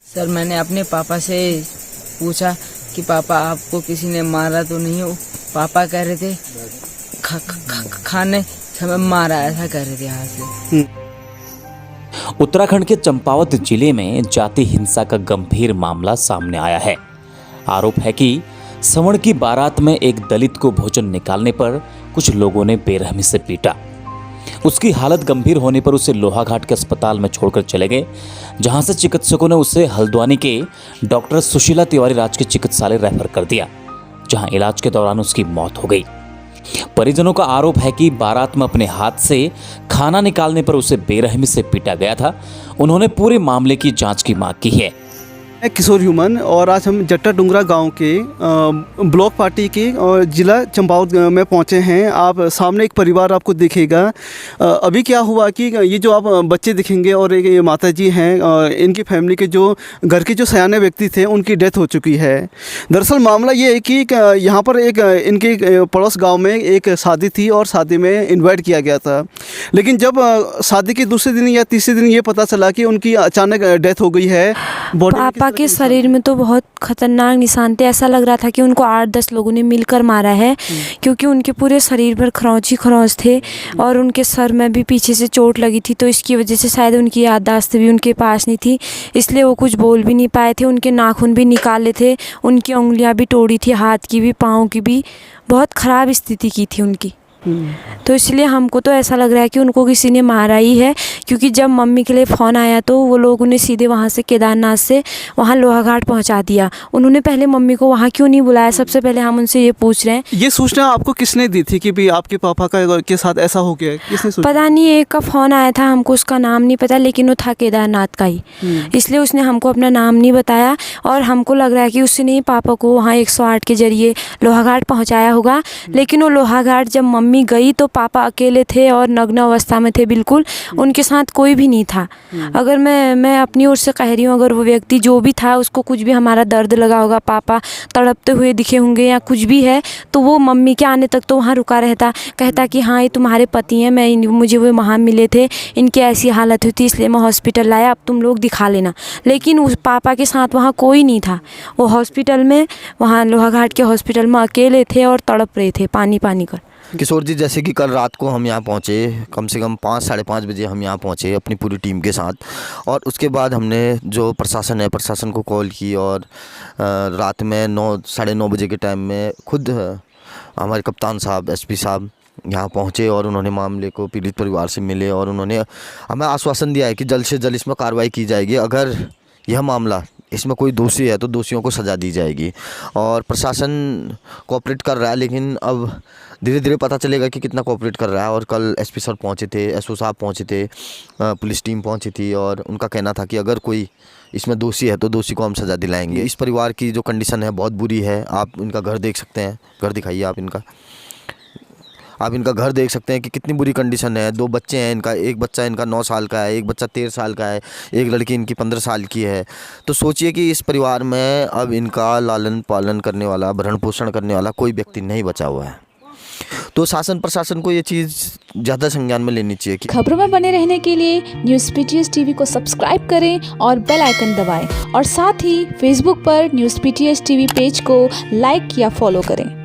Sir मैंने अपने पापा से पूछा कि पापा आपको किसी ने मारा तो नहीं हो। पापा कह रहे थे खाने समय मारा, ऐसा कह रहे थे हाथ से। उत्तराखंड के चंपावत जिले में जाति हिंसा का गंभीर मामला सामने आया है। आरोप है कि श्रवण की बारात में एक दलित को भोजन निकालने पर कुछ लोगों ने बेरहमी से पीटा। उसकी हालत गंभीर होने पर उसे लोहाघाट के अस्पताल में छोड़कर चले गए, जहां से चिकित्सकों ने उसे हल्द्वानी के डॉक्टर सुशीला तिवारी राजकीय चिकित्सालय रेफर कर दिया, जहां इलाज के दौरान उसकी मौत हो गई। परिजनों का आरोप है कि बारात में अपने हाथ से खाना निकालने पर उसे बेरहमी से पीटा गया था। उन्होंने पूरे मामले की जांच की मांग की है। मैं किशोर ह्यूमन और आज हम जट्टा डुंगरा गांव के ब्लॉक पार्टी के और ज़िला चंपावत में पहुंचे हैं। आप सामने एक परिवार आपको दिखेगा। अभी क्या हुआ कि ये जो आप बच्चे दिखेंगे और एक ये माता जी हैं, इनकी फैमिली के जो घर के जो सयाने व्यक्ति थे उनकी डेथ हो चुकी है। दरअसल मामला ये है कि यहाँ पर एक इनके पड़ोस गाँव में एक शादी थी और शादी में इन्वाइट किया गया था, लेकिन जब शादी के दूसरे दिन या तीसरे दिन ये पता चला कि उनकी अचानक डेथ हो गई है। पापा के शरीर में तो बहुत खतरनाक निशान थे। ऐसा लग रहा था कि उनको 8-10 लोगों ने मिलकर मारा है, क्योंकि उनके पूरे शरीर पर खरोंच ही खरोंच थे और उनके सर में भी पीछे से चोट लगी थी। तो इसकी वजह से शायद उनकी याददाश्त भी उनके पास नहीं थी, इसलिए वो कुछ बोल भी नहीं पाए थे। उनके नाखून भी निकाले थे, उनकी उंगलियां भी तोड़ी थी, हाथ की भी, पाँव की भी। बहुत ख़राब स्थिति की थी उनकी। तो इसलिए हमको तो ऐसा लग रहा है कि उनको किसी ने मारा ही है, क्योंकि जब मम्मी के लिए फ़ोन आया तो वो लोगों ने सीधे वहाँ से केदारनाथ से वहाँ लोहाघाट पहुँचा दिया। उन्होंने पहले मम्मी को वहाँ क्यों नहीं बुलाया, सबसे पहले हम उनसे ये पूछ रहे हैं। ये सूचना आपको किसने दी थी कि भी आपके पापा के साथ ऐसा हो गया? किसने सूचना? पता नहीं, एक का फ़ोन आया था, हमको उसका नाम नहीं पता, लेकिन वो था केदारनाथ का ही, इसलिए उसने हमको अपना नाम नहीं बताया। और हमको लग रहा है कि उसने ही पापा को वहाँ 108 के जरिए लोहाघाट पहुँचाया होगा। लेकिन वो लोहाघाट जब मम्मी गई तो पापा अकेले थे और नग्न अवस्था में थे बिल्कुल, उनके साथ कोई भी नहीं था। अगर मैं अपनी ओर से कह रही हूँ, अगर वो व्यक्ति जो भी था उसको कुछ भी हमारा दर्द लगा होगा, पापा तड़पते हुए दिखे होंगे या कुछ भी है, तो वो मम्मी के आने तक तो वहाँ रुका रहता, कहता कि हाँ ये तुम्हारे पति हैं, मुझे वो वहाँ मिले थे, इनकी ऐसी हालत हुई थी इसलिए मैं हॉस्पिटल लाया, अब तुम लोग दिखा लेना। लेकिन उस पापा के साथ वहाँ कोई नहीं था। वो हॉस्पिटल में, वहाँ लोहाघाट के हॉस्पिटल में अकेले थे और तड़प रहे थे पानी पानी कर। किशोर जी, जैसे कि कल रात को हम यहाँ पहुँचे, कम से कम 5 साढ़े 5 बजे हम यहाँ पहुँचे अपनी पूरी टीम के साथ। और उसके बाद हमने जो प्रशासन है, प्रशासन को कॉल की और रात में 9 साढ़े 9 बजे के टाइम में खुद हमारे कप्तान साहब, एसपी साहब यहाँ पहुँचे और उन्होंने मामले को पीड़ित परिवार से मिले और उन्होंने हमें आश्वासन दिया है कि जल्द से जल्द इसमें कार्रवाई की जाएगी। अगर यह मामला, इसमें कोई दोषी है तो दोषियों को सज़ा दी जाएगी। और प्रशासन कोऑपरेट कर रहा है, लेकिन अब धीरे धीरे पता चलेगा कि कितना कोऑपरेट कर रहा है। और कल एसपी सर पहुँचे थे, एसओ साहब पहुँचे थे, पुलिस टीम पहुँची थी और उनका कहना था कि अगर कोई इसमें दोषी है तो दोषी को हम सज़ा दिलाएंगे। इस परिवार की जो कंडीशन है बहुत बुरी है। आप इनका घर देख सकते हैं, घर दिखाइए आप इनका घर देख सकते हैं कि कितनी बुरी कंडीशन है। 2 बच्चे हैं इनका, एक बच्चा इनका 9 साल का है, एक बच्चा 13 साल का है, एक लड़की इनकी 15 साल की है। तो सोचिए कि इस परिवार में अब इनका लालन पालन करने वाला, भरण पोषण करने वाला कोई व्यक्ति नहीं बचा हुआ है। तो शासन प्रशासन को ये चीज़ ज़्यादा संज्ञान में लेनी चाहिए। खबरों में बने रहने के लिए न्यूज़ पीटीएस टीवी को सब्सक्राइब करें और बेल आइकन दबाएं, और साथ ही फेसबुक पर न्यूज़ पीटीएस टीवी पेज को लाइक या फॉलो करें।